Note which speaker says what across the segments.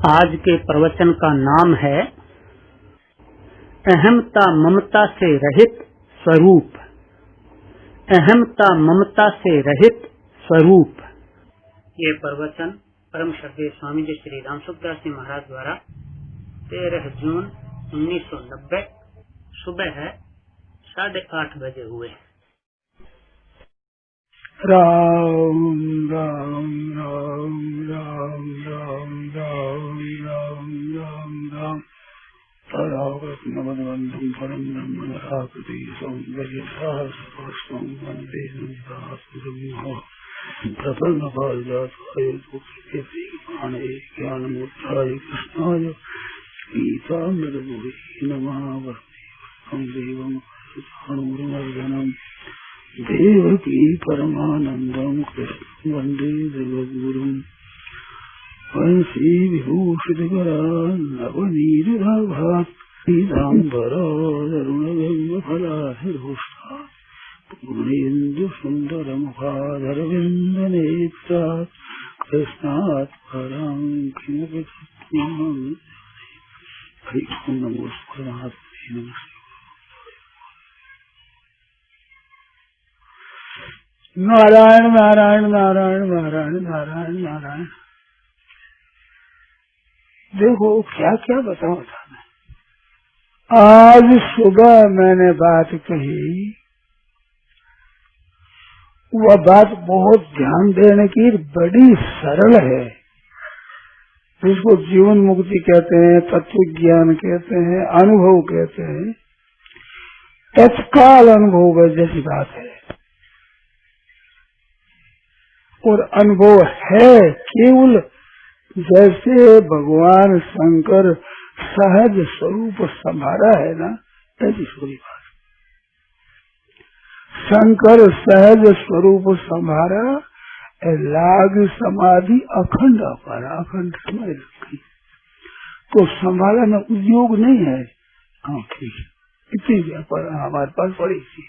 Speaker 1: आज के प्रवचन का नाम है अहमता ममता से रहित स्वरूप। अहमता ममता से रहित स्वरूप। ये प्रवचन परम श्रद्धेय स्वामी जी श्री राम सुखदास जी महाराज द्वारा 13 जून 1990 सुबह 8:30 बजे हुए।
Speaker 2: राम राम राम राम राम राम राम राम राम परावृतमवद्वन्द्वं परं ब्रह्म निराकृति सौन्दर्य सहस्रं वन्दे ब्रह्म प्रपन्नपारिजाताय तुलसीकाणे ज्ञानमूर्धाय कृष्णाय गीतामृतगुहे नमः। वन्दे देवं कृष्णं देवकी परमानंदं कृष्ण वंदे जगद्गुरुं वंशी विभूषितकरा नवनीरभात् पीताम्बरारुणगङ्गफलाहिरुष्टात् पूर्णेन्दुसुन्दरमुखाधरविन्दनेत्रात् कृष्णात् परं किमपि तत्त्वं नमोऽस्तुते नमः। नारायण नारायण नारायण नारायण नारायण नारायण। देखो क्या क्या बताऊं था मैं। आज सुबह मैंने बात कही, वह बात बहुत ध्यान देने की बड़ी सरल है, जिसको जीवन मुक्ति कहते हैं, तत्व ज्ञान कहते हैं, अनुभव कहते हैं। तत्काल अनुभव जैसी बात है और अनुभव है केवल जैसे भगवान शंकर सहज स्वरूप संभारा है ना, ऐसी पूरी बात। शंकर सहज स्वरूप संभारा, लाग समाधि अखंड अपारा, अखंड समय रखी तो संभाला में उद्योग नहीं है। हाँ ठीक है, इतनी हमारे पास पड़ी थी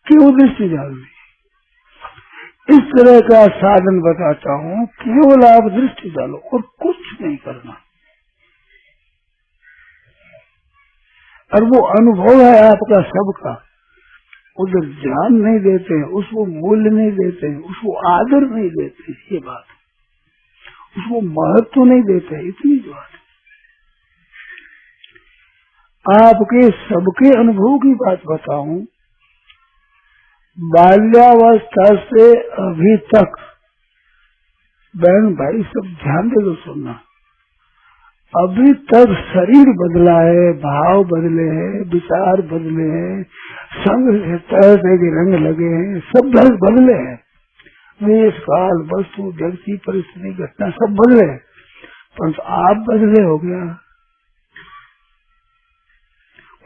Speaker 2: क्यों दृष्टि डालनी। इस तरह का साधन बताता हूँ, केवल आप दृष्टि डालो और कुछ नहीं करना। और वो अनुभव है आपका सबका, उधर ध्यान नहीं देते हैं, उसको मूल्य नहीं देते हैं, उसको आदर नहीं देते हैं, ये बात, उसको महत्व नहीं देते हैं, इतनी बात। आपके सबके अनुभव की बात बताऊं, बाल्यावस्था से अभी तक बहन भाई सब ध्यान दे दो सुनना, अभी तक शरीर बदला है, भाव बदले हैं, विचार बदले हैं, संग से तरह के रंग लगे हैं, सब बदले हैं। देश काल वस्तु व्यक्ति परिस्थिति घटना सब बदले हैं, परंतु आप बदले हो गया।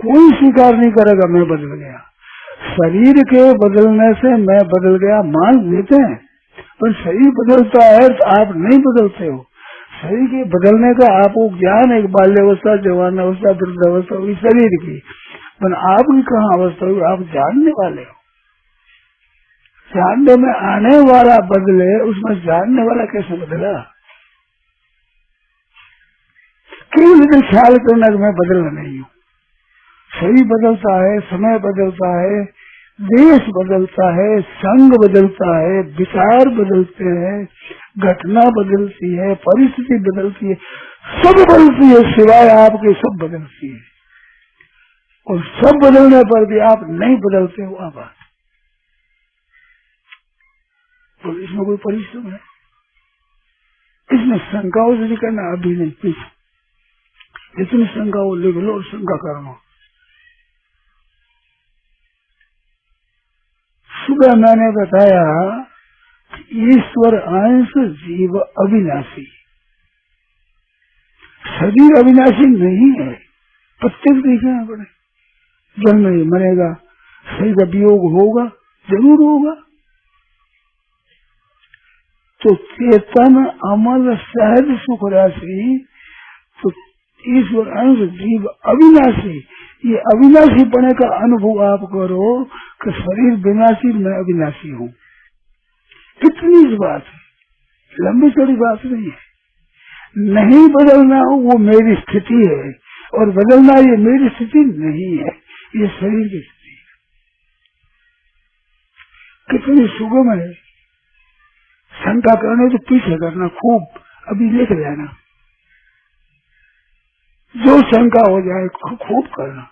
Speaker 2: कोई स्वीकार नहीं करेगा मैं बदल गया। शरीर के बदलने से मैं बदल गया मान लेते हैं, पर शरीर बदलता है तो आप नहीं बदलते हो। शरीर के बदलने का आपको ज्ञान है, बाल्यावस्था, जवान अवस्था, वृद्धावस्था हुई शरीर की, पर आपकी कहाँ अवस्था हुई आप जानने वाले हो। जानने में आने वाला बदले, उसमें जानने वाला कैसे बदला। केवल ख्याल करना कि मैं बदलना नहीं हूँ। शरीर बदलता है, समय बदलता है, देश बदलता है, संग बदलता है, विचार बदलते हैं, घटना बदलती है, परिस्थिति बदलती है, सब बदलती है, सिवाय आपके सब बदलती है। और सब बदलने पर भी आप नहीं बदलते हो। आप तो इसमें कोई परिश्रम है, इसमें शंकाओं से करना अभी नहीं, पीछे जितनी शंका वो लिख लो और शंका करना। सुबह मैंने बताया ईश्वर अंश जीव अविनाशी। शरीर अविनाशी नहीं है, प्रत्येक देखना पड़े, जन्म नहीं मरेगा, शरीर का वियोग होगा, जरूर होगा। तो चेतन अमल सहज सुख राशि, तो ईश्वर अंश जीव अविनाशी, ये अविनाशी पने का अनुभव आप करो कि शरीर विनाशी, मैं अविनाशी हूँ। कितनी बात है, लंबी चौड़ी बात नहीं है। नहीं बदलना वो मेरी स्थिति है, और बदलना ये मेरी स्थिति नहीं है, ये शरीर की स्थिति है। कितनी सुगम है। शंका करने तो पीछे करना, खूब अभी लेके जाना, जो शंका हो जाए खूब करना।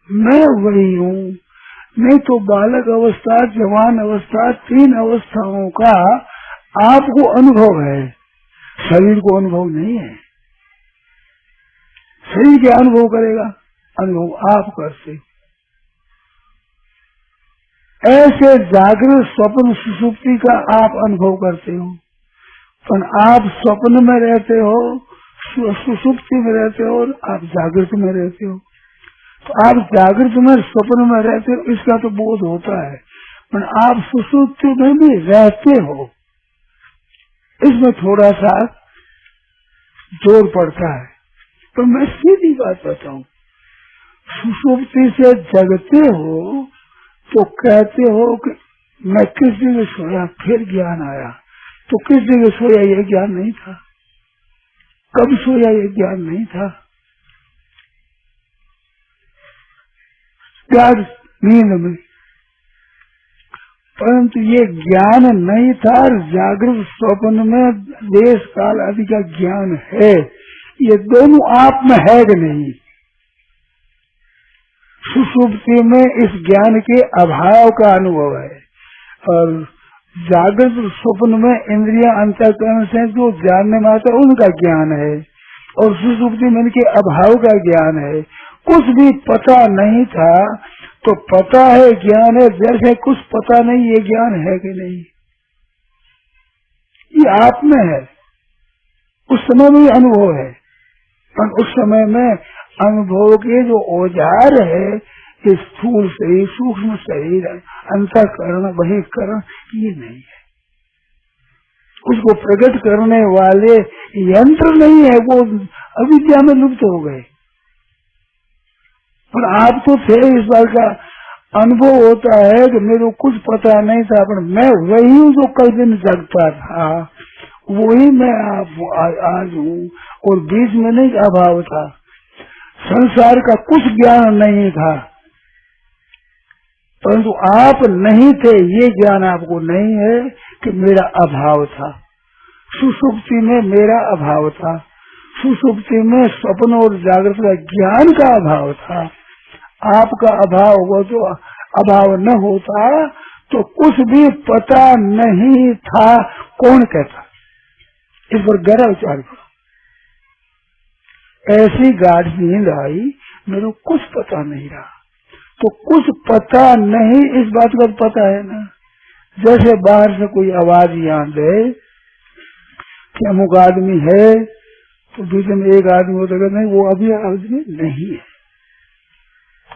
Speaker 2: मैं वही हूँ। नहीं तो बालक अवस्था, जवान अवस्था, 3 अवस्थाओं का आपको अनुभव है, शरीर को अनुभव नहीं है। शरीर क्या अनुभव करेगा? अनुभव आप करते। ऐसे जागृत स्वप्न सुषुप्ति का आप अनुभव करते हो, पर आप स्वप्न में रहते हो, सुषुप्ति में रहते हो, और आप जागृत में रहते हो। तो आप जागृत में स्वप्न में रहते हो, इसका तो बोध होता है, पर आप सुषुप्ति में भी रहते हो, इसमें थोड़ा सा जोर पड़ता है। तो मैं सीधी बात बताऊं, सुषुप्ति से जगते हो तो कहते हो कि मैं किस जगह सोया, फिर ज्ञान आया। तो किस जगह सोया ये ज्ञान नहीं था, कब सोया ये ज्ञान नहीं था। प्यार नींद में, परंतु ये ज्ञान नहीं था। जागृत स्वप्न में देश काल आदि का ज्ञान है, ये दोनों आप में है कि नहीं। सुषुप्ति में इस ज्ञान के अभाव का अनुभव है, और जागृत स्वप्न में इंद्रियां अंतःकरण से जो जानने में आता है उनका ज्ञान है, और सुषुप्ति में इनके अभाव का ज्ञान है। कुछ भी पता नहीं था तो पता है, ज्ञान है। जैसे कुछ पता नहीं, ये ज्ञान है कि नहीं, ये आप में है। उस समय में अनुभव है, पर उस समय में अनुभव के जो औजार है, ये स्थूल शरीर, सूक्ष्म शरीर, अंतःकरण, बहिष्करण, ये नहीं है। उसको प्रकट करने वाले यंत्र नहीं है, वो अविद्या में लुप्त हो गए। पर आप तो थे, इस बार का अनुभव होता है कि मेरे को कुछ पता नहीं था, पर मैं वही हूँ जो कल दिन जगता था, वही मैं आज हूँ, और बीच में नहीं अभाव था। संसार का कुछ ज्ञान नहीं था, परंतु आप नहीं थे, ये ज्ञान आपको नहीं है कि मेरा अभाव था। सुषुप्ति में मेरा अभाव था, सुषुप्ति में स्वप्न और जागृत का ज्ञान का अभाव था। आपका अभाव हुआ, तो अभाव न होता तो कुछ भी पता नहीं था, कौन कहता। इस पर गहरा विचार करो। ऐसी गाढ़ नींद आई, मेरे को कुछ पता नहीं रहा, तो कुछ पता नहीं, इस बात का पता है ना। जैसे बाहर से कोई आवाज यहाँ दे कि अमुक आदमी है, तो बीच में एक आदमी होता है, नहीं वो अभी आदमी नहीं है,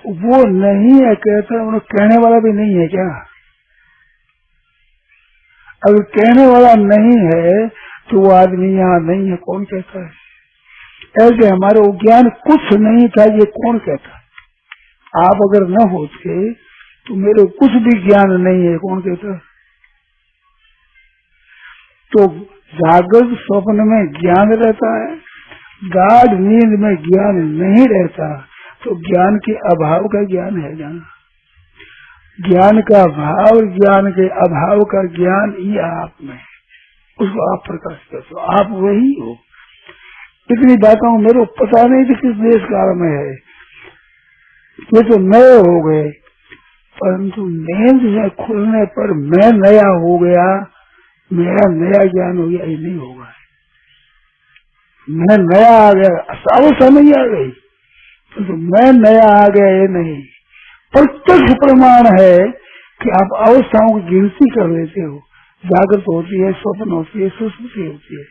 Speaker 2: वो नहीं है कहता, उन्हें कहने वाला भी नहीं है क्या? अगर कहने वाला नहीं है तो वो आदमी यहाँ नहीं है, कौन कहता है? ऐसे हमारे ज्ञान कुछ नहीं था, ये कौन कहता? आप अगर न होते तो मेरे कुछ भी ज्ञान नहीं है, कौन कहता? तो जागृत स्वप्न में ज्ञान रहता है, गाढ़ नींद में ज्ञान नहीं रहता, तो ज्ञान के अभाव का ज्ञान है ना। ज्ञान का भाव, ज्ञान के अभाव का ज्ञान ये आप में, उसको आप प्रकाश करते हो, आप वही हो। इतनी बातों मेरे को पता नहीं कि किस देश काल में है, ये तो नए हो गए, परंतु नींद से खुलने पर मैं नया हो गया, मेरा नया ज्ञान हो गया, ये नहीं होगा। मैं नया आ गया, अवस्था नहीं आ गई, तो मैं नया आ गया ये नहीं। प्रत्यक्ष प्रमाण है कि आप अवस्थाओं की गिनती कर लेते हो, जागृत होती है, स्वप्न होती है, सुषुप्ति होती है,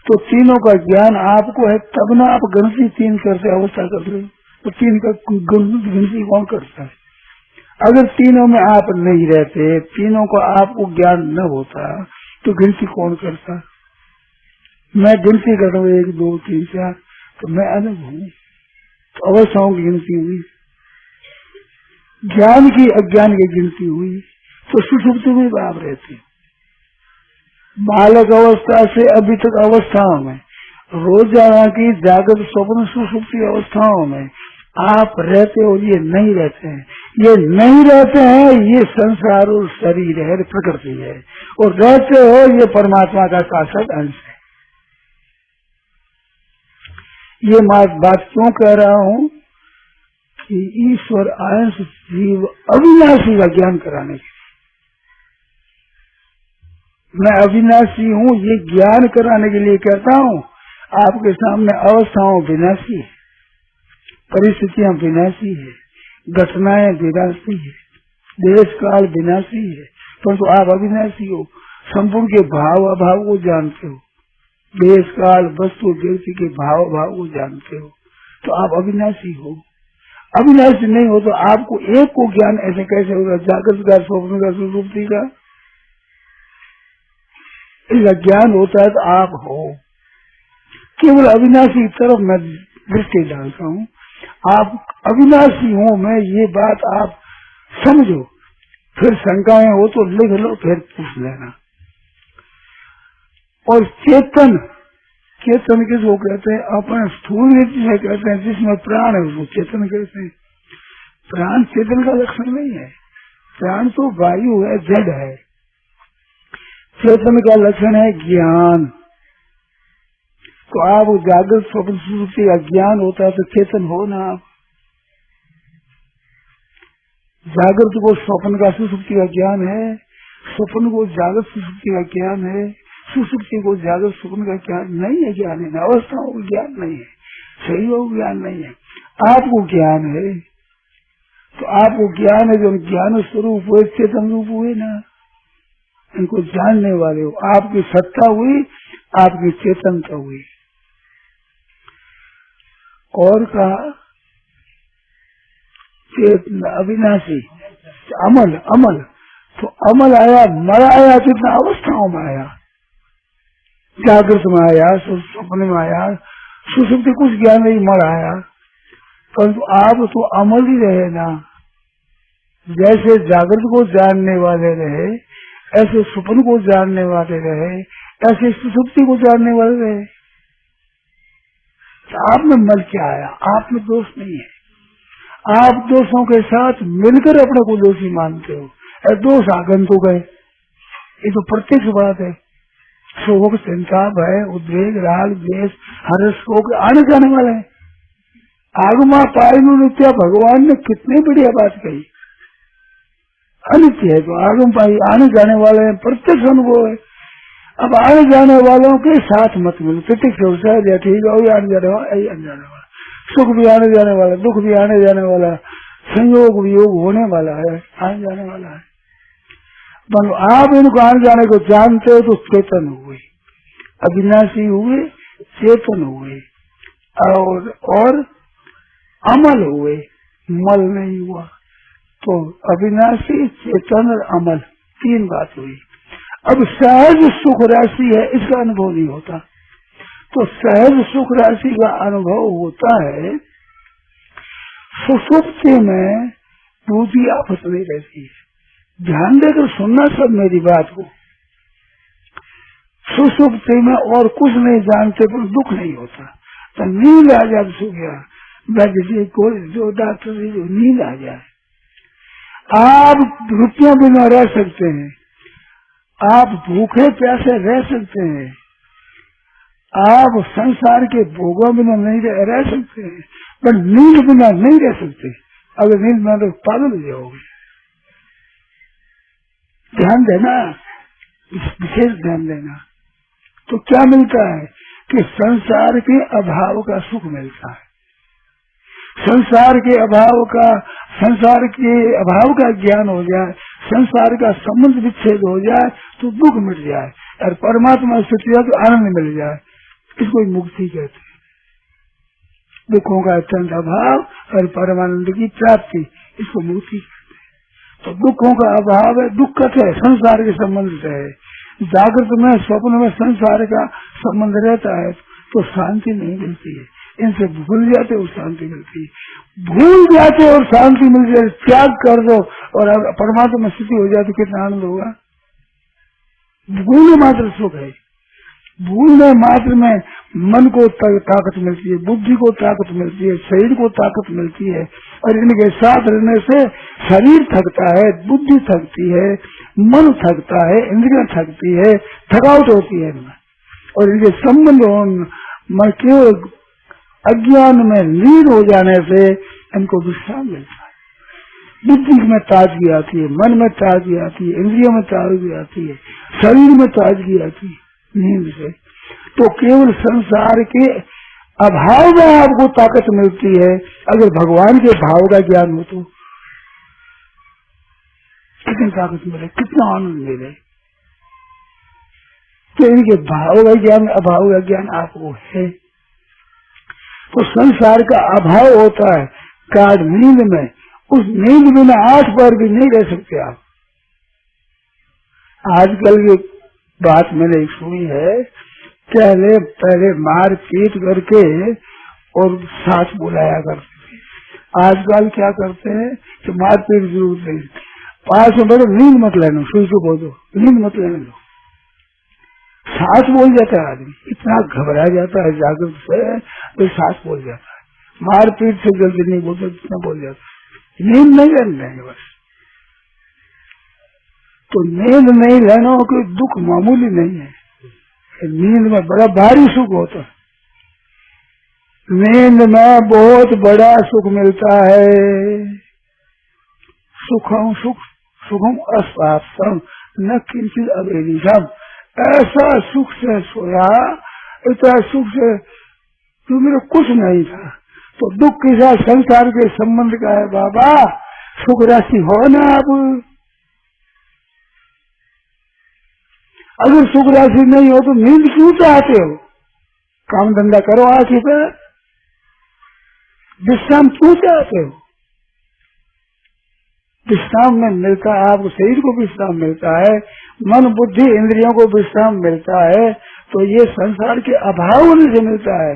Speaker 2: तो तीनों का ज्ञान आपको है, तब ना आप गिनती 3 करते, अवस्था करते हो, तो 3 का गिनती कौन करता है? अगर तीनों में आप नहीं रहते, तीनों का आपको ज्ञान न होता, तो गिनती कौन करता? मैं गिनती करता हूँ 1 2 3 4, तो मैं अलग हूँ, तो अवस्थाओं की गिनती हुई, ज्ञान की अज्ञान की गिनती हुई, तो सुषुप्ति में आप रहते, बालक अवस्था से अभी तक अवस्थाओं में, रोजाना की जागृत स्वप्न सुषुप्ति अवस्थाओं में आप रहते हो, ये नहीं रहते हैं, ये नहीं रहते हैं, ये संसार और शरीर है, प्रकृति है, और रहते हो ये परमात्मा का शाश्वत अंश है। ये बात क्यों कह रहा हूँ कि ईश्वर अंश जीव अविनाशी का ज्ञान कराने के, मैं अविनाशी हूँ ये ज्ञान कराने के लिए कहता हूँ। आपके सामने अवस्थाओं विनाशी है, परिस्थितियां विनाशी है, घटनाएं विनाशी है, देश काल विनाशी है, परंतु आप अविनाशी हो। संपूर्ण के भाव अभाव को जानते हो, देश काल वस्तु व्यक्ति के भाव अभाव को जानते हो, तो आप अविनाशी हो। अविनाशी नहीं हो तो आपको एक को ज्ञान ऐसे कैसे होगा? जागृत का, स्वप्न का, सुषुप्ति का, इसका ज्ञान होता है तो आप हो। केवल अविनाशी की तरफ मैं दृष्टि डालता हूँ। आप अविनाशी हो, मैं ये बात आप समझो, फिर शंकाएं हो तो लिख लो, फिर पूछ लेना। और चेतन, चेतन किसको कहते हैं? अपने स्थूल से कहते हैं, जिसमें प्राण है उसको चेतन कहते हैं। प्राण चेतन का लक्षण नहीं है, प्राण तो वायु है, जड़ है। चेतन का लक्षण है ज्ञान। तो आप जागृत स्वप्न सुषुप्ति का ज्ञान होता है तो चेतन हो ना आप। जागृत को स्वप्न का सुषुप्ति का ज्ञान है, स्वप्न को जागृत सुषुप्ति का ज्ञान है, सुषुप्ति को जागृत स्वप्न का ज्ञान नहीं है। ज्ञान है, अवस्थाओं को ज्ञान नहीं है, शरीरों को ज्ञान नहीं है, आपको ज्ञान है। तो आपको ज्ञान है, जो ज्ञान स्वरूप हुए, चेतन रूप हुए ना, इनको जानने वाले हो। आपकी सत्ता हुई, आपकी चेतनता हुई। और कहा चेतन अविनाशी, अमल, अमल तो अमल आया, मर आया, कितना अवस्थाओं में आया, जागृत में आया, स्वप्न में आया, सुषुप्ति कुछ ज्ञान नहीं, मर आया। परंतु आप तो अमल ही रहे ना। जैसे जागृत को जानने वाले रहे, ऐसे स्वप्न को जानने वाले रहे, ऐसे सुषुप्ति को जानने वाले रहे। तो आप में मल क्या आया? आप में दोष नहीं है। आप दोषों के साथ मिलकर अपने को दोषी मानते हो। दोष आगंतुक है, ये तो प्रत्यक्ष बात है। शोक, चिंता, भय, उद्वेग, राग, द्वेष, हर्ष, शोक आने जाने वाले हैं। आगमा पायनु नित्या, भगवान ने कितनी बढ़िया बात कही। अनित्य है तो आगम पाई, आने जाने वाले हैं, प्रत्यक्ष अनुभव है। अब आने जाने वालों के साथ मत मिलो। प्रत्यक्ष व्यवसाय ठीक है, आने जाने वाला, यही आने जाने वाला, सुख भी आने जाने वाला, दुख भी आने जाने वाला, संयोग वियोग होने वाला है, आने जाने वाला है। आप इनको आने जाने को जानते हो तो चेतन हुए, अविनाशी हुए, चेतन हुए, और अमल हुए, मल नहीं हुआ। तो अविनाशी, चेतन और अमल, तीन बात हुई। अब सहज सुख राशि है, इसका अनुभव नहीं होता। तो सहज सुख राशि का अनुभव होता है सुषुप्ति में, दूसरी आफत नहीं रहती है। ध्यान देकर सुनना सब मेरी बात को। सुषुप्ति में और कुछ नहीं जानते पर दुख नहीं होता। तो नींद आ जाए, सो गया, जो डॉक्टर नींद आ जाए। आप रुपया बिना रह सकते हैं, आप भूखे प्यासे रह सकते हैं, आप संसार के भोगों बिना नहीं रह सकते हैं, पर नींद बिना नहीं रह सकते। अगर नींद में तो पागल हो जाओगे। ध्यान देना, विशेष ध्यान देना। तो क्या मिलता है कि संसार के अभाव का सुख मिलता है। संसार के अभाव का ज्ञान हो जाए, संसार का संबंध विच्छेद हो जाए तो दुख मिट जाए, और परमात्मा स्थिति तो आनंद मिल जाए। इसको मुक्ति कहते हैं। दुखों का अत्यंत अभाव और परमानंद की प्राप्ति, इसको मुक्ति कहते हैं। तो दुखों का अभाव है, दुख है, संसार के संबंध से है। जागृत में, स्वप्न में संसार का संबंध रहता है तो शांति नहीं मिलती है। इनसे भूल जाते और शांति मिलती है। भूल जाते और शांति मिल जाए, त्याग कर दो और परमात्मा में स्थिति हो जाती, कितना आनंद होगा। भूलने मात्र सुख है। भूलने मात्र में मन को ताकत मिलती है, बुद्धि को ताकत मिलती है, शरीर को ताकत मिलती है। और इनके साथ रहने से शरीर थकता है, बुद्धि थकती है, मन थकता है, इंद्रियां थकती है, थकावट होती है इनमें। और इनके संबंध में केवल अज्ञान में लीन हो जाने से इनको विश्राम मिलता है। बुद्धि में ताजगी आती है, मन में ताजगी आती है, इंद्रियों में ताजगी आती है, शरीर में ताजगी आती है नींद से। तो केवल संसार के अभाव में आपको ताकत मिलती है। अगर भगवान के भाव का ज्ञान हो तो कितनी ताकत मिले, कितना आनंद मिले। तो इनके भाव का ज्ञान, अभाव का ज्ञान आपको है। तो संसार का अभाव होता है गाढ़ नींद में। उस नींद में 8 बार भी नहीं रह सकते आप। आजकल की बात मैंने सुनी है, पहले मार पीट करके और सास बुलाया करते थे। आजकल क्या करते हैं कि मार पीट जरूर नहीं, पास में बैठो, नींद मत लेना, सुई को बोल दो, नींद मत लेने दो। सास बोल जाता है आदमी, इतना घबरा जाता है जागृत से, तो सास बोल जाता है। मार पीट से जल्दी नहीं बोलते, इतना बोल जाता है। नींद नहीं लेने देंगे बस। तो नींद नहीं लेना कोई दुख मामूली नहीं है। नींद में बड़ा भारी सुख होता है। नींद में बहुत बड़ा सुख मिलता है। सुखम अस्वास्थ्यम न किंचित अवेदिशम। ऐसा सुख से सोया, इतना सुख से तो मेरा कुछ नहीं था। तो दुख के साथ संसार के संबंध का है बाबा। सुख राशि हो ना आप। अगर सुख राशि नहीं हो तो नींद क्यों चाहते हो? काम धंधा करो आखिर पर, विश्राम क्यों चाहते हो? विश्राम में मिलता है आपको, शरीर को विश्राम मिलता है, मन बुद्धि इंद्रियों को विश्राम मिलता है। तो ये संसार के अभाव होने से मिलता है।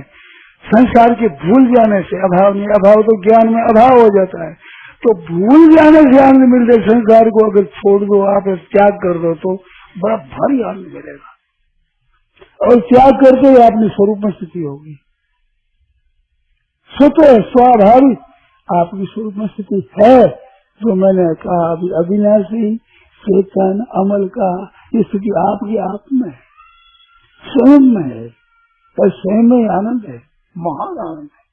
Speaker 2: संसार के भूल जाने से अभाव नहीं, अभाव तो ज्ञान में अभाव हो जाता है। तो भूल जाने से आनंद मिलते। संसार को अगर छोड़ दो, आप त्याग कर दो तो बड़ा भारी आनंद मिलेगा। और त्याग करते ही अपने स्वरूप में स्थिति होगी। स्वतः स्वाभाविक आपकी स्वरूप में स्थिति है। जो मैंने कहा अभी, अविनाशी चेतन अमल का ये स्थिति आपकी आप में है, स्वयं में है। और स्वयं में आनंद है, महान आनंद है।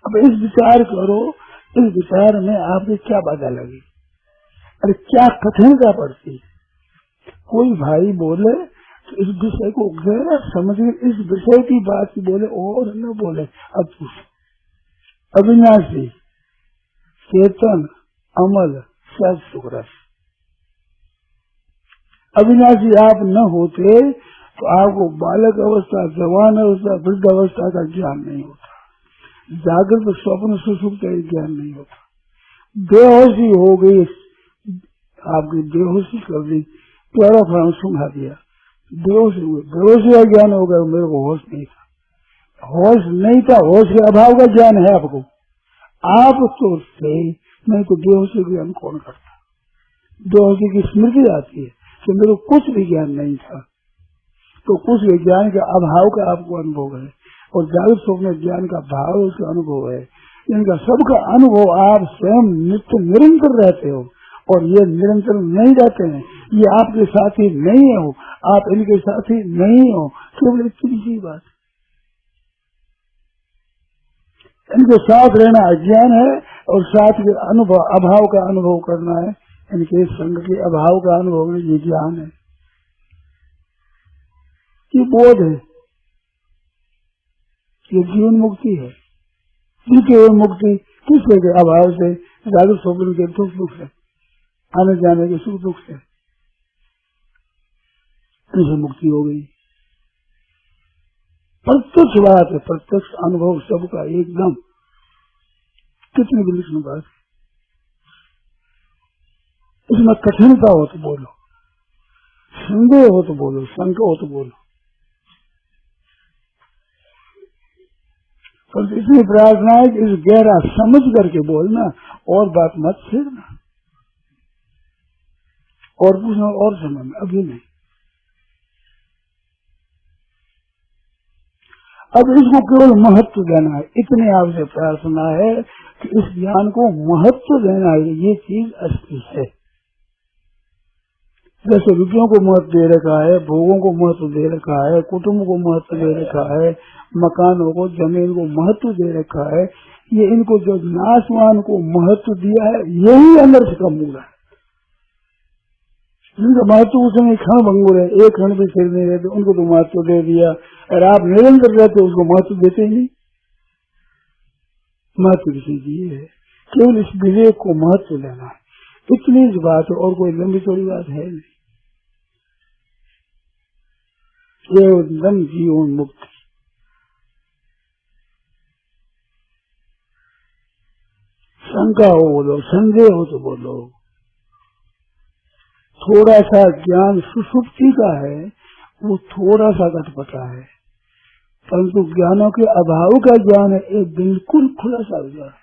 Speaker 2: अब इस विचार करो, इस विचार में आपकी क्या बाधा लगी? अरे क्या कठिनता पड़ती है? कोई भाई बोले तो इस विषय को गहरा समझ, इस विषय की बात बोले और न बोले। अब अविनाशी चेतन अमल सच सुख रस। अविनाशी आप न होते तो आपको बालक अवस्था, जवान अवस्था, वृद्ध अवस्था का ज्ञान नहीं होता। जागृत स्वप्न सुषुप्त का ज्ञान नहीं होता। बेहोशी हो गई, आपकी बेहोशी कर दी, क्लोरोफॉर्म सुंघा दिया, बेहोश हुए, बेहोशी का ज्ञान हो गया। मेरे को होश नहीं था, होश नहीं था, होश के अभाव का ज्ञान है आपको। आप तो थे, नहीं तो बेहोशी का ज्ञान कौन करता? बेहोशी की स्मृति आती है कि मेरे को कुछ भी ज्ञान नहीं था। तो कुछ भी ज्ञान के अभाव का आपको अनुभव है, और जागृत स्वप्न ज्ञान का भाव उसका अनुभव है। इनका सबका अनुभव आप स्वयं नित्य निरंतर रहते हो। और ये निरंतर नहीं रहते हैं, ये आपके साथी नहीं हो, आप इनके साथी नहीं हो। केवल इतनी सी बात, इनके साथ रहना अज्ञान है, और साथ के अनुभव अभाव का अनुभव करना है। इनके संग के अभाव का अनुभव में ये ज्ञान है, ये बोध है, ये जीवन मुक्ति है। जीवन मुक्ति किसके के अभाव से, जागृत स्वप्न के दुख से, आने जाने के सुख दुख से, इनसे मुक्ति हो गई। प्रत्यक्ष बात है, प्रत्यक्ष अनुभव सबका एकदम। कितनी विलक्षण बात है। इसमें कठिनता हो तो बोलो, संदेह हो तो बोलो, शंका हो तो बोलो, पर इतनी प्रार्थना है कि इस गहरा समझ करके बोलना, और बात मत छेड़ना, और पूछना और समय में, अभी नहीं। अब इसको केवल महत्व देना है, इतने आपसे प्रार्थना है कि इस ज्ञान को महत्व देना है। ये चीज असली है। जैसे रुपयों को महत्व दे रखा है, भोगों को महत्व दे रखा है, कुटुंब को महत्व दे रखा है, मकानों को, जमीन को महत्व दे रखा है, ये इनको जो नाशवान को महत्व दिया है, यही अंदर से का मूल है। जिनका महत्व उस समय क्षण भंगुर है, एक क्षण भी सिर नहीं रहते, उनको तो महत्व दे दिया। और आप निरंतर रहते उसको महत्व देते ही नहीं। महत्व किसी दिए है, केवल इस विवेक को महत्व देना है, इतनी बात है। और कोई लंबी चौड़ी बात है नहीं। एकदम जीवन मुक्ति। शंका हो बोलो, संदेह हो तो बोलो। थोड़ा सा ज्ञान सुषुप्ति का है, वो थोड़ा सा घटपटा है, परंतु ज्ञानों के अभाव का ज्ञान है, एक बिल्कुल खुला सा ज्ञान।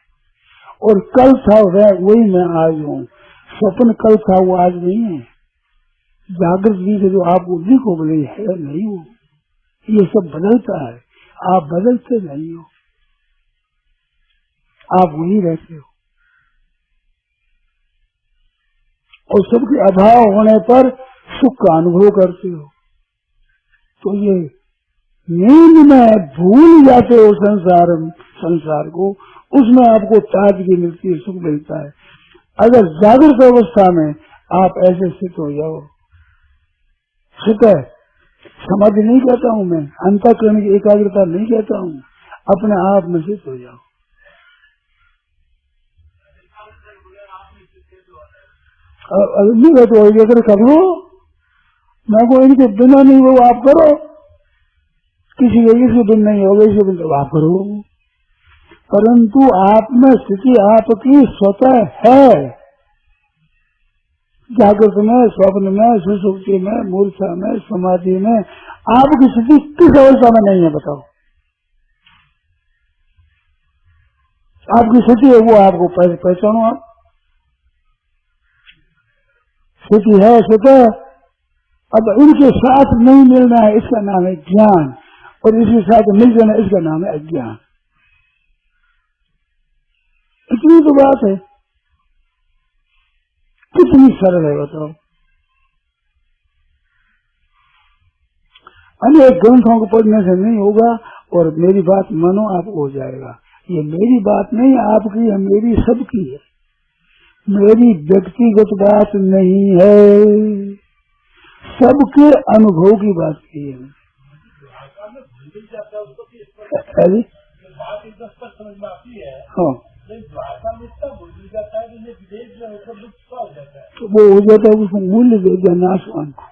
Speaker 2: और कल था वही मैं आज हूँ। स्वप्न कल था वो आज नहीं है। जागृत भी से जो आपको दिखो बोले है नहीं हो। ये सब बदलता है, आप बदलते नहीं हो, आप वही रहते हो। और सबके अभाव होने पर सुख का अनुभव करते हो। तो ये नींद में भूल जाते हो संसार को, उसमें आपको ताजगी मिलती है, सुख मिलता है। अगर जागृत अवस्था में आप ऐसे स्थित हो जाओ, स्थित है, समाधि नहीं कहता हूँ मैं, अंतःकरण की एकाग्रता नहीं कहता हूँ, अपने आप में स्थित हो जाओ। नहीं कहते हो अगर कर लो, मैं को इनके बिना नहीं हो आप करो, किसी के बिन नहीं होगा, इसके बिन तो आप करो। परंतु आप में स्थिति आपकी स्वतः है। जागृत में, स्वप्न में, सुषुप्ति में, मूर्छा में, समाधि में आपकी स्थिति किस अवस्था में नहीं है बताओ? आपकी स्थिति है वो आपको पहचानो। आप स्थिति है स्वतः। अब इनके साथ नहीं मिलना है, इसका नाम है ज्ञान, और इसी साथ मिल जाना इसका नाम है अज्ञान। इतनी तो बात है, कितनी सरल है बताओ। अनेक ग्रंथों को पढ़ने से नहीं होगा, और मेरी बात मानो आप हो जाएगा। ये मेरी बात नहीं, आपकी है, मेरी सबकी है, मेरी व्यक्तिगत बात नहीं है, सबके अनुभव की बात की है। हाँ, तो वो हो जाता है, उसको मूल्य दे दिया नाशवान को।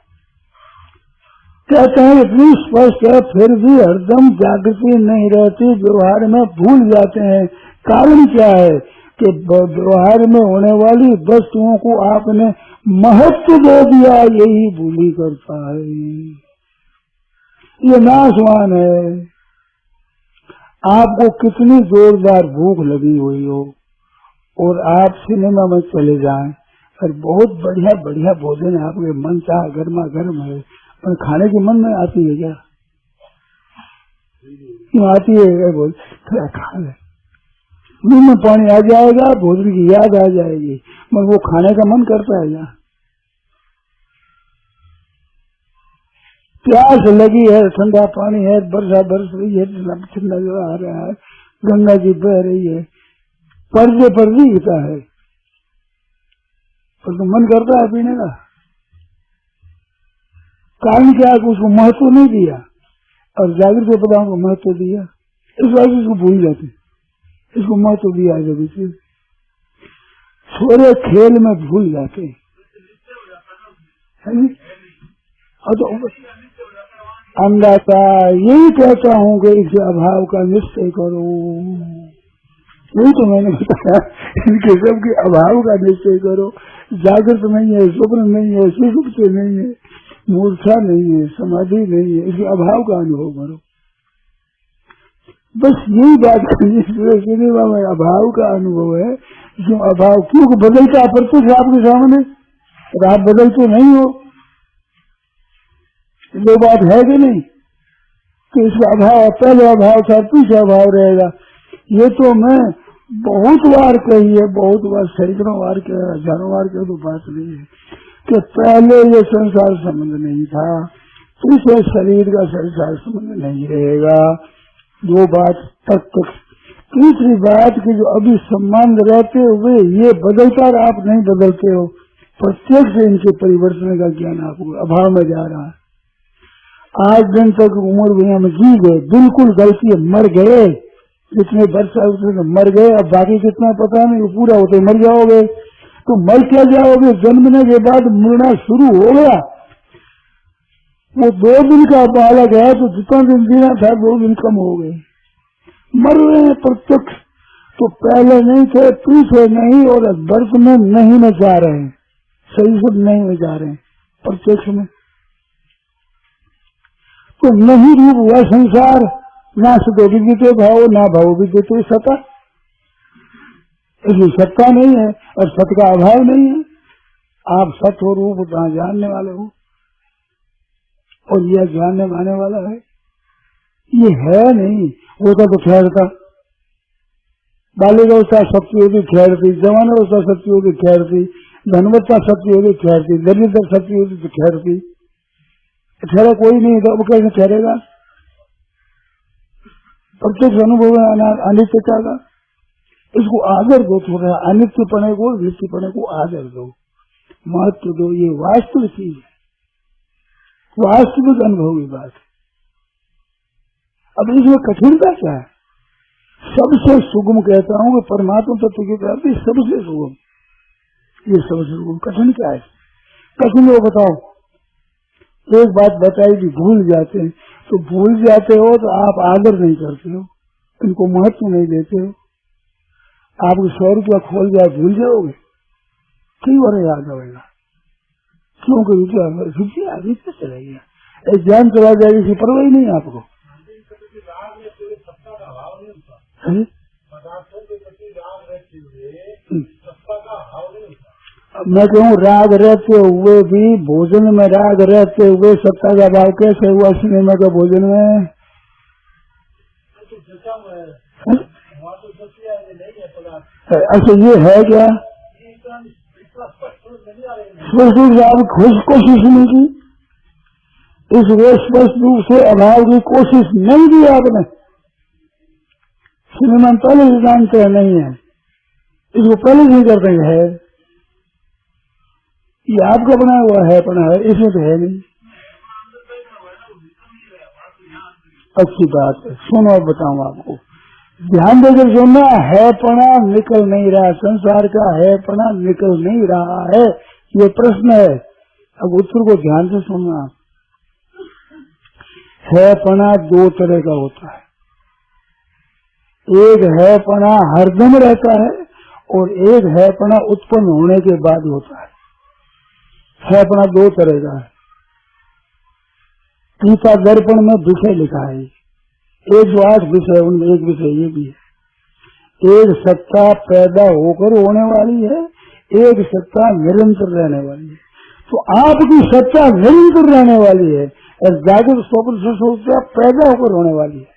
Speaker 2: कहते हैं इतनी स्पष्ट है, फिर भी हरदम जागृति नहीं रहती, व्यवहार में भूल जाते हैं। कारण क्या है कि व्यवहार में होने वाली वस्तुओं को आपने महत्व दे दिया, यही भूली करता है। ये नाशवान है। आपको कितनी जोरदार भूख लगी हुई हो और आप सिनेमा में चले जाएं और बहुत बढ़िया बढ़िया भोजन है, आपके मन चाह गर्मा गर्म है, पर खाने की मन में आती है क्या? क्यों आती है? बोल थोड़ा खा ले, मुंह में पानी आ जाएगा, भोजन की याद आ जाएगी, मगर वो खाने का मन करता है क्या? प्यास लगी है, ठंडा पानी है, वर्षा बरस रही है, ठंडा जो आ रहा है, गंगा जी बह रही है, पर्दे पर भी गिरता है, पर तो मन करता है पीने का। कारण क्या है? उसको महत्व नहीं दिया, और जागृत पदार्थों को महत्व दिया, इस वजह से इसको भूल जाते। इसको महत्व दिया है जब इसे छोरे खेल में भूल जाते है। तो अंदाजा यही कहता हूँ कि इस अभाव का निश्चय करो। यही तो मैंने बताया, इनके सबके अभाव का निश्चय करो। जागृत नहीं है, स्वप्न नहीं है, सुषुप्ति नहीं है, मूर्छा नहीं है, समाधि नहीं है, इसके अभाव का अनुभव करो। बस यही बात करनी। सिनेमा में अभाव का अनुभव है, जो अभाव क्यों बदलता है प्रत्यक्ष आपके सामने। तो आप बदलते नहीं हो, वो बात है कि नहीं? तो इसका अभाव पहले अभाव था, पीछे अभाव रहेगा। ये तो मैं बहुत बार कही है, बहुत बार, सैकड़ों बार कह, हजारों बार कह, तो बात नहीं है कि पहले ये संसार संबंध नहीं था, पीछे शरीर का संसार संबंध नहीं रहेगा। दो बात तक। तीसरी बात की जो अभी संबंध रहते हुए ये बदलता, आप नहीं बदलते हो, प्रत्येक से इनके परिवर्तन का ज्ञान आपको अभाव में जा रहा है। आज दिन तक उम्र दुनिया में जी गए, बिल्कुल गलती है, मर गए, जितने वर्ष उतने मर गए, अब बाकी कितना पता नहीं, पूरा होते मर जाओगे। तो मर क्या जाओगे? जन्मने के बाद मरना शुरू हो गया। वो 2 दिन का बालक है तो जितना दिन जीना था 2 दिन कम हो गए, मर रहे हैं प्रत्यक्ष। तो पहले नहीं थे, पीछे नहीं, और वर्ष में नहीं में जा रहे हैं, सही से नहीं में जा रहे हैं, प्रत्यक्ष में। तो नहीं रूप हुआ संसार, ना सतो विद्यते भाव, ना भाव विद्यते सता। इसलिए सत्ता नहीं है और सत का अभाव नहीं है। आप सत हो, रूप कहाँ जानने वाले हो, और यह जानने माने वाला है, ये है नहीं। होता तो ठहरता, बालिका अवस्था शक्ति होती ठहरती, जवान अवस्था शक्ति होती ठहरती, धनवत्ता शक्ति होती ठहरती, दरिद्र शक्ति होती तो ठहरती। ठहरा कोई नहीं था, वो कैसे ठहरेगा? प्रत्यक्ष अनुभव है अनित्यता का। इसको आदर दो, थोड़ा अनित्यपने को, नित्यपने को आदर दो, महत्व दो। ये वास्तविक चीज है, वास्तविक अनुभव की बात। अब इसमें कठिनता क्या है? सबसे सुगम कहता हूँ कि परमात्मा तत्व की प्राप्ति सबसे सुगम, ये सबसे सुगम। कठिन क्या है? कठिन वो बताओ। एक बात बताई कि भूल जाते हैं, तो भूल जाते हो तो आप आदर नहीं करते हो, इनको महत्व नहीं देते हो। आपको 100 रुपया खोल जाए, भूल जाओगे, कई बार याद आएगा, क्योंकि रुपया आगे से चला गया, जान चला जाएगी, इसी परवाही नहीं आपको। मैं कहूँ राग रहते हुए भी, भोजन में राग रहते हुए सत्ता का भाव कैसे हुआ सिनेमा का भोजन में? अच्छा ये है क्या? आप कोशिश नहीं की, इस स्पष्ट रूप से अभाव की कोशिश नहीं की आपने। सिनेमा पहले से जानते हैं नहीं है, इसको पहले नहीं करते है, ये आपका बना हुआ है, पना है, इसमें तो है नहीं। अच्छी बात है, सुनो बताऊं आपको, ध्यान देकर सुनना। है पना निकल नहीं रहा, संसार का है पना निकल नहीं रहा है, ये प्रश्न है। अब उत्तर को ध्यान से सुनना। है पना 2 तरह का होता है, एक है पना हरदम रहता है और एक है पना उत्पन्न होने के बाद होता है। पना 2 तरह का है। गीता दर्पण में विषय लिखा है, 108 विषय, उनमें एक विषय ये भी है। एक सत्ता पैदा होकर होने वाली है, एक सत्ता निरंतर रहने वाली है। तो आपकी सत्ता निरंतर रहने वाली है और जागृत स्वप्न सत्ता पैदा होकर होने वाली है,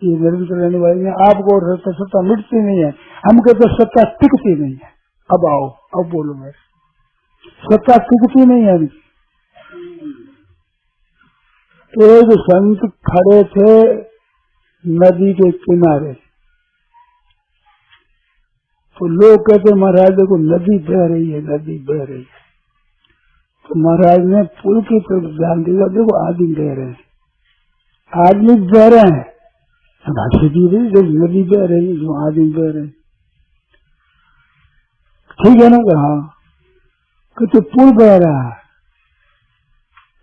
Speaker 2: ये निरंतर रहने वाली है। आपको सत्ता मिटती नहीं है, हम कहते सत्ता टिकती नहीं है। अब आओ, अब बोलो, मैं सत्ता टिकती नहीं है। एक संत खड़े थे नदी के किनारे, तो लोग कहते महाराज देखो नदी बह रही है, नदी बह रही है। तो महाराज ने पुल की तरफ ध्यान दिया, देखो आदमी बह रहे हैं, आदमी बह रहे हैं, जब नदी बह रही है, जो आदमी बह रहे हैं, ठीक है ना? कहा तो पुल बह रहा है।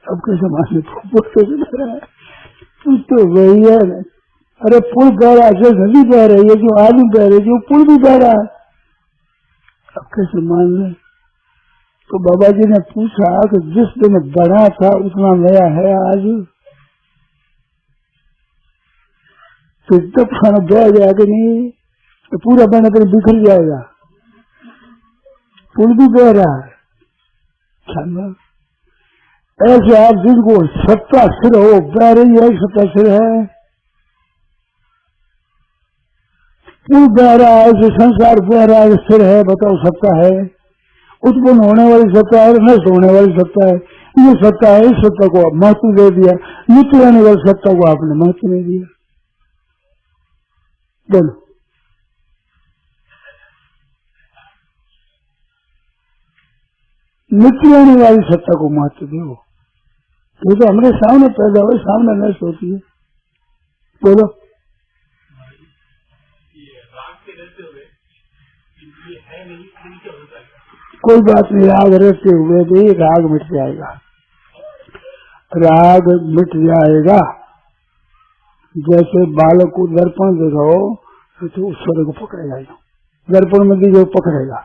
Speaker 2: अब कैसे माने पुल कैसे बह रहा है? पुल तो वही है। अरे पुल बह रहा है, जो नदी बह रही है, जो आदमी बह रही है, जो पुल भी बह रहा है, अब कैसे मान ले? तो बाबा जी ने पूछा कि जिस दिन बना था उतना नया है आज? तो जब खाना बह गया कि नहीं, तो पूरा बना कर बिखर जाएगा। पुल भी बह रहा है, ऐसे आप जिनको सत्ता स्थिर हो बह रही है, सत्ता स्थिर है, क्यों बह रहा है, जो संसार बह रहा है स्थिर है, बताओ सत्ता है, उत्पन्न होने वाली सत्ता है, नष्ट होने वाली सत्ता है, ये सत्ता है, इस सत्ता को आप महत्व दे दिया, नित्य रहने वाली सत्ता को आपने महत्व नहीं दिया। बोलो, नित्य रहने वाली सत्ता को महत्व दो, ये तो हमारे सामने पैदा हुई, सामने नष्ट होती है। बोलो, कोई बात नहीं, राग रहते हुए भी राग मिट जाएगा, राग मिट जाएगा। जैसे बालक को दर्पण दिखाओ तो उस स्वर को पकड़ेगा, दर्पण में भी जो पकड़ेगा।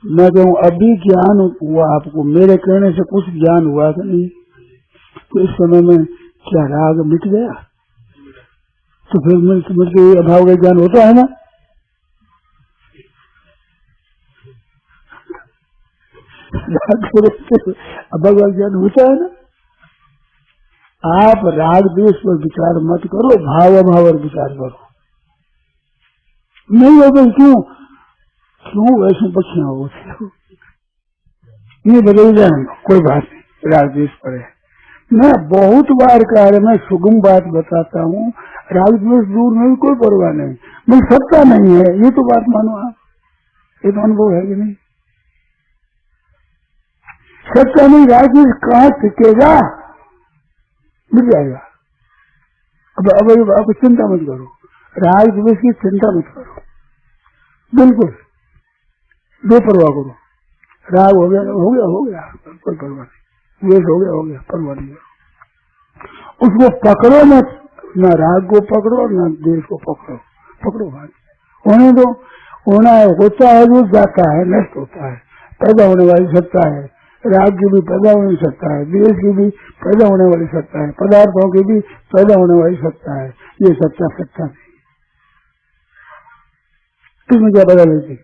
Speaker 2: मैं कहूँ अभी ज्ञान हुआ आपको, मेरे कहने से कुछ ज्ञान हुआ कि नहीं, तो इस समय में क्या राग मिट गया? तो फिर मिलते अभाव का ज्ञान होता है ना। अभाव का ज्ञान होता है ना। आप राग द्वेष पर विचार मत करो, भाव अभाव पर विचार करो। नहीं होगा क्यों वैसे पक्षी हो, ये बदल जाए, कोई बात नहीं, राग द्वेष पर है। मैं बहुत बार कहा, मैं सुगम बात बताता हूँ, राग द्वेष दूर में भी कोई परवाह नहीं, मैं सत्ता नहीं है, ये तो बात मानो आप, ये तो अनुभव है कि नहीं? सत्ता नहीं, राग द्वेष कहाँ टिकेगा? मिल जाएगा। अब आप चिंता मत करो, राग द्वेष की चिंता मत करो, बिल्कुल बेपरवाह करो। राग हो गया कोई परवाह नहीं, द्वेष हो गया परवाह नहीं। उसको पकड़ो मत, न राग को पकड़ो न द्वेष को पकड़ो भाई, होने दो। होना है, होता है, जो जाता है, नष्ट होता है, पैदा होने वाली सत्ता है। राग की भी पैदा होने वाली सत्ता है, द्वेष की भी पैदा होने वाली सत्ता है, पदार्थों की भी पैदा होने वाली सत्ता है। ये सत्ता नहीं, इसमें क्या बदल लेती?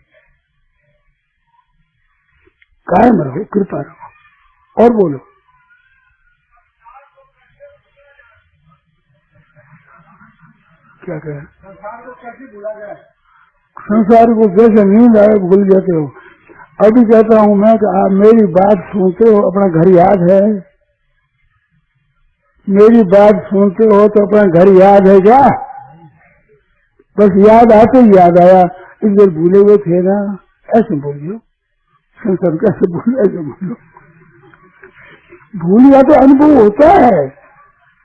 Speaker 2: कायम रहो, कृपा रहो। और बोलो, क्या कह संसार को कैसे भूला जाए? संसार को जैसे नींद आए भूल जाते हो। अभी कहता हूँ मैं कि आप मेरी बात सुनते हो, अपना घर याद है? मेरी बात सुनते हो तो अपना घर याद है क्या? बस याद आते ही याद आया, इस बार भूले हुए थे ना, ऐसे बोलियो। संसार कैसे भूल, ऐसे बोलो। भूल गया तो अनुभव होता है,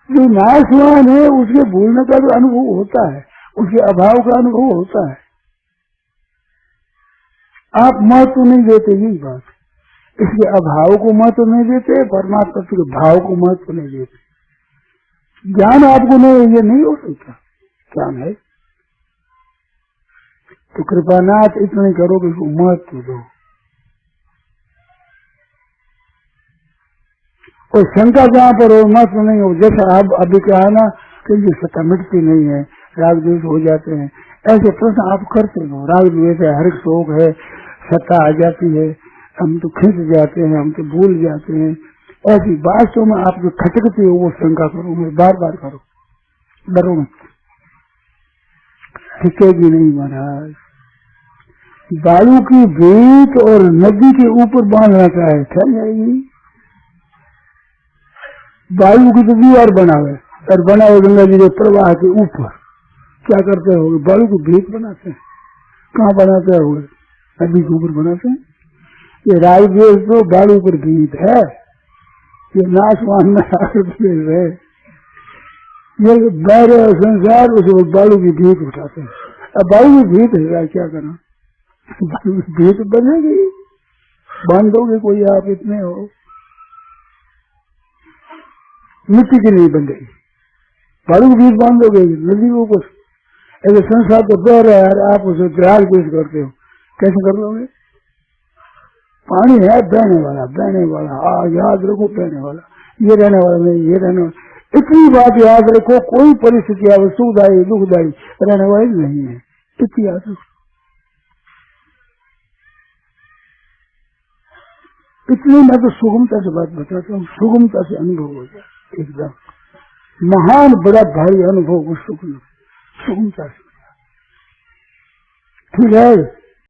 Speaker 2: जो नाशवान है उसके भूलने का तो अनुभव होता है, उसके अभाव का अनुभव होता है। आप महत्व नहीं देते, यही बात, इसके अभाव को महत्व नहीं देते, परमात्मा के भाव को महत्व नहीं देते। ज्ञान आपको नहीं, ये नहीं हो सकता, ज्ञान है तो कृपानाथ इतना करो कि इसको महत्व दो। और शंका जहाँ पर हो, महत्व नहीं हो, जैसा आप अभी कहा ना कि ये सत्ता मिटती नहीं है, राग द्वेष हो जाते हैं, ऐसे प्रश्न आप करते हो। राग द्वेष है, हर शोक है, सत्ता आ जाती है, हम तो खिंच जाते हैं, हम तो भूल जाते हैं, ऐसी बातों में आप जो खटकते हो वो शंका करो, मैं बार बार करो, डरो मत, टिकेगी नहीं महाराज। बालू की भीत और नदी के ऊपर बांधना चाहे ठहर जाएगी। बालू की तो दीवार बनावे और बनाओ गंगा जी के प्रवाह के ऊपर, क्या करते हो? बालू की भीत बनाते हैं। कहाँ बनाते हो? नदी के ऊपर बनाते हैं। ये राग द्वेष तो बालू पर भीत है, ये नाशवान है, ये बैर संसार उसे बालू की भीत उठाते हैं। अब बालू की भीत है, क्या करना? भीत बनेगी, बांधोगे कोई, आप इतने हो, मिट्टी की नहीं बनेगी, बालू की भीत बांधोगे नदी के ऊपर। ऐसे संसार तो बह रहा है, आप उसे राग द्वेष करते हो, कैसे कर लोगे? पानी है बहने वाला, याद रखो, बहने वाला, ये रहने वाला नहीं, ये रहने वाला। इतनी बात याद रखो, कोई परिस्थिति आवे, सुखदायी दुखदायी रहने वाली नहीं है, इतिहास इतनी मैं तो सुगमता से बात बताता हूँ, सुगमता से अनुभव हो जाए एकदम महान बड़ा भारी अनुभव सुगमता से। ठीक है।